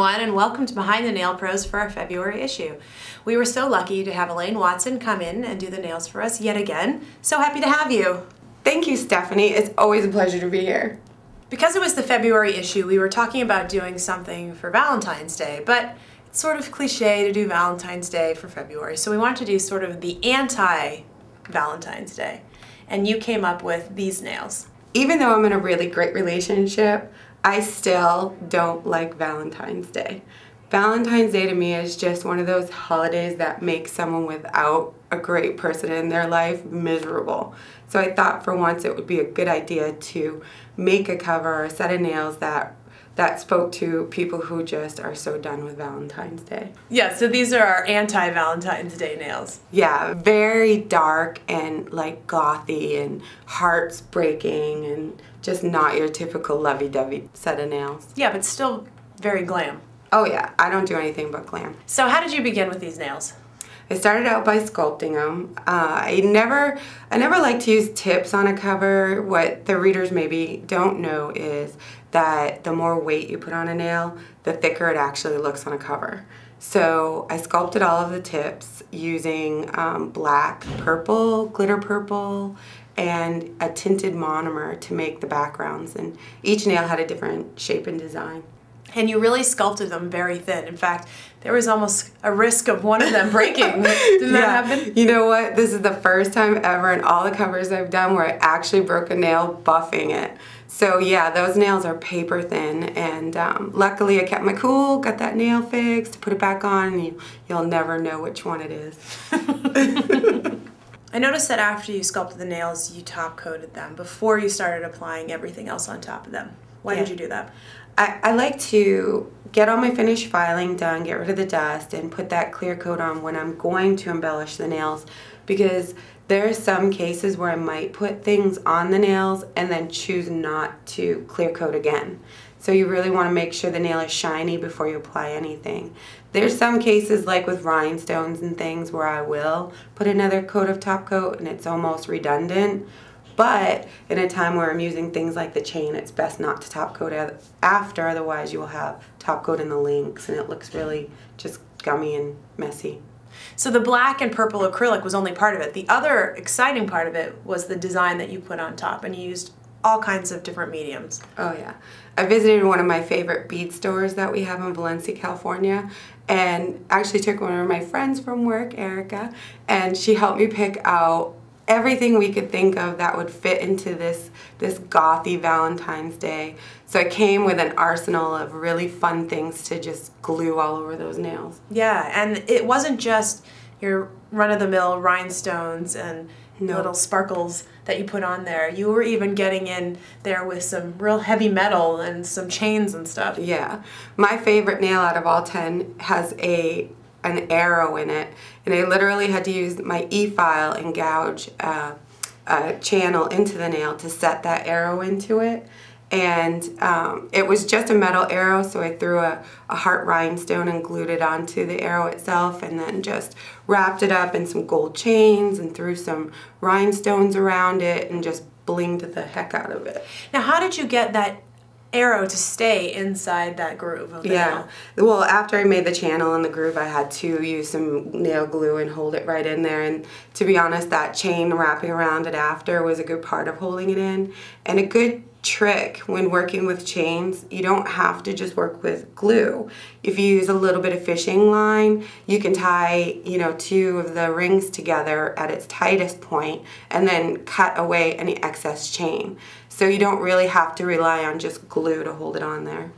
everyone, and welcome to Behind the Nail Pros for our February issue. We were so lucky to have Elaine Watson come in and do the nails for us yet again. So happy to have you. Thank you, Stephanie. It's always a pleasure to be here. Because it was the February issue, we were talking about doing something for Valentine's Day, but it's sort of cliche to do Valentine's Day for February, so we wanted to do sort of the anti-Valentine's Day. And you came up with these nails. Even though I'm in a really great relationship, I still don't like Valentine's Day. Valentine's Day to me is just one of those holidays that makes someone without a great person in their life miserable. So I thought for once it would be a good idea to make a cover or a set of nails that spoke to people who just are so done with Valentine's Day. Yeah, so these are our anti-Valentine's Day nails. Yeah, very dark and like gothy and hearts breaking and just not your typical lovey-dovey set of nails. Yeah, but still very glam. Oh yeah, I don't do anything but glam. So how did you begin with these nails? I started out by sculpting them. I never like to use tips on a cover. What the readers maybe don't know is that the more weight you put on a nail, the thicker it actually looks on a cover. So I sculpted all of the tips using black, purple, glitter purple, and a tinted monomer to make the backgrounds. And each nail had a different shape and design. And you really sculpted them very thin. In fact, there was almost a risk of one of them breaking. Didn't that happen? You know what? This is the first time ever in all the covers I've done where I actually broke a nail buffing it. So yeah, those nails are paper thin, and luckily I kept my cool, got that nail fixed, put it back on, and you'll never know which one it is. I noticed that after you sculpted the nails, you top coated them before you started applying everything else on top of them. Why did you do that? I like to get all my finished filing done, get rid of the dust, and put that clear coat on when I'm going to embellish the nails, because there are some cases where I might put things on the nails and then choose not to clear coat again. So you really want to make sure the nail is shiny before you apply anything. There's some cases like with rhinestones and things where I will put another coat of top coat and it's almost redundant. But in a time where I'm using things like the chain, it's best not to top coat after, otherwise you will have top coat in the links and it looks really just gummy and messy. So the black and purple acrylic was only part of it. The other exciting part of it was the design that you put on top, and you used all kinds of different mediums. Oh yeah. I visited one of my favorite bead stores that we have in Valencia, California, and actually took one of my friends from work, Erica, and she helped me pick out everything we could think of that would fit into this gothy Valentine's Day. So it came with an arsenal of really fun things to just glue all over those nails. Yeah, and it wasn't just your run-of-the-mill rhinestones and little sparkles that you put on there. You were even getting in there with some real heavy metal and some chains and stuff. Yeah. My favorite nail out of all 10 has an arrow in it, and I literally had to use my e-file and gouge a channel into the nail to set that arrow into it. And it was just a metal arrow, so I threw a heart rhinestone and glued it onto the arrow itself, and then just wrapped it up in some gold chains and threw some rhinestones around it and just blinged the heck out of it. Now, how did you get that arrow to stay inside that groove of the nail? Well, after I made the channel in the groove, I had to use some nail glue and hold it right in there, and to be honest, that chain wrapping around it after was a good part of holding it in. And a good trick when working with chains, you don't have to just work with glue. If you use a little bit of fishing line, you can tie, two of the rings together at its tightest point and then cut away any excess chain. So you don't really have to rely on just glue to hold it on there.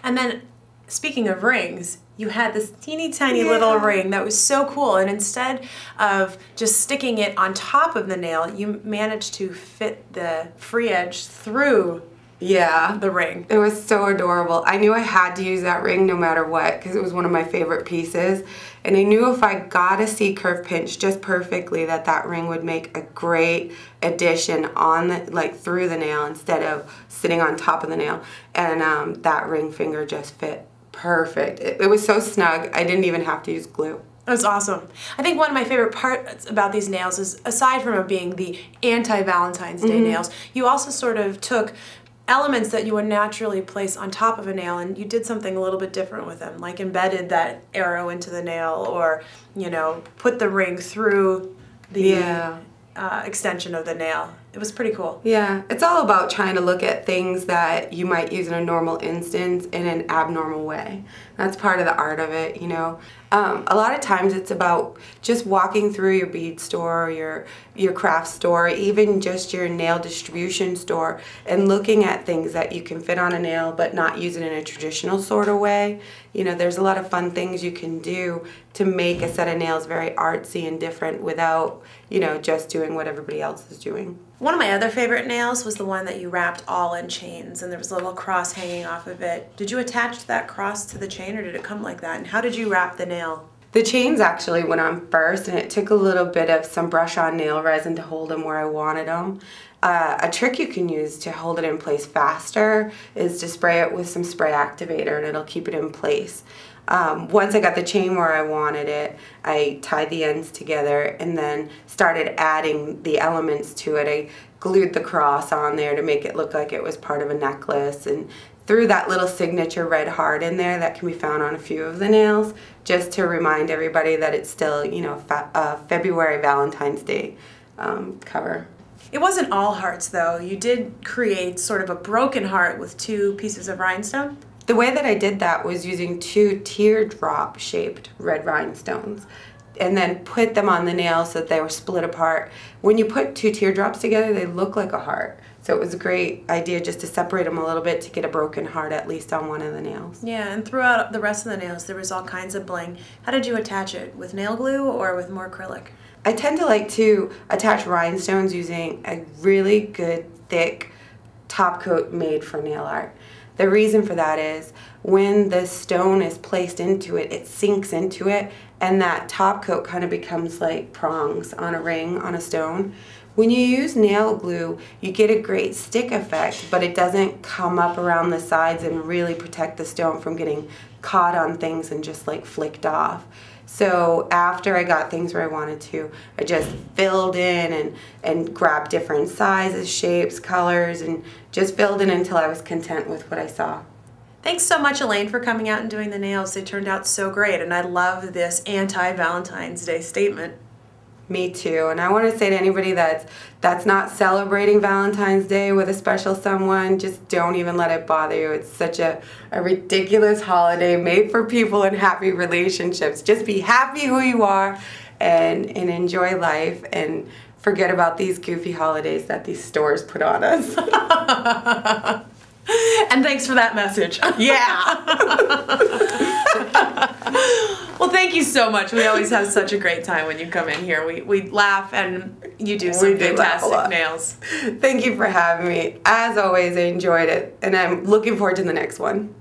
And then, speaking of rings, you had this teeny tiny little ring that was so cool, and instead of just sticking it on top of the nail, you managed to fit the free edge through the ring. It was so adorable. I knew I had to use that ring no matter what because it was one of my favorite pieces, and I knew if I got a C-curve pinch just perfectly that ring would make a great addition on through the nail instead of sitting on top of the nail, and that ring finger just fit perfect. It was so snug, I didn't even have to use glue. That's awesome. I think one of my favorite parts about these nails is, aside from it being the anti-Valentine's Day nails, you also sort of took elements that you would naturally place on top of a nail, and you did something a little bit different with them, like embedded that arrow into the nail, or, you know, put the ring through the extension of the nail. It was pretty cool. Yeah, it's all about trying to look at things that you might use in a normal instance in an abnormal way. That's part of the art of it, you know. A lot of times it's about just walking through your bead store, your craft store, even just your nail distribution store, and looking at things that you can fit on a nail but not use it in a traditional sort of way. You know, there's a lot of fun things you can do to make a set of nails very artsy and different without, you know, just doing what everybody else is doing. One of my other favorite nails was the one that you wrapped all in chains, and there was a little cross hanging off of it. Did you attach that cross to the chain, or did it come like that? And how did you wrap the nail? The chains actually went on first, and it took a little bit of some brush-on nail resin to hold them where I wanted them. A trick you can use to hold it in place faster is to spray it with some spray activator, and it'll keep it in place. Once I got the chain where I wanted it, I tied the ends together and then started adding the elements to it. I glued the cross on there to make it look like it was part of a necklace, and threw that little signature red heart in there that can be found on a few of the nails, just to remind everybody that it's still, you know, February Valentine's Day cover. It wasn't all hearts, though. You did create sort of a broken heart with 2 pieces of rhinestone. The way that I did that was using 2 teardrop shaped red rhinestones, and then put them on the nail so that they were split apart. When you put 2 teardrops together, they look like a heart. So it was a great idea just to separate them a little bit to get a broken heart at least on one of the nails. Yeah, and throughout the rest of the nails there was all kinds of bling. How did you attach it? With nail glue or with more acrylic? I tend to like to attach rhinestones using a really good thick top coat made for nail art. The reason for that is when the stone is placed into it, it sinks into it, and that top coat kind of becomes like prongs on a ring on a stone. When you use nail glue, you get a great stick effect, but it doesn't come up around the sides and really protect the stone from getting caught on things and just like flicked off. So after I got things where I wanted to, I just filled in and grabbed different sizes, shapes, colors, and just filled in until I was content with what I saw. Thanks so much, Elaine, for coming out and doing the nails. They turned out so great, and I love this anti-Valentine's Day statement. Me too, and I want to say to anybody that's not celebrating Valentine's Day with a special someone, just don't even let it bother you. It's such a ridiculous holiday made for people in happy relationships. Just be happy who you are and enjoy life, and forget about these goofy holidays that these stores put on us. And thanks for that message. Yeah. Well, thank you so much. We always have such a great time when you come in here. We laugh, and you do some fantastic nails. Thank you for having me. As always, I enjoyed it, and I'm looking forward to the next one.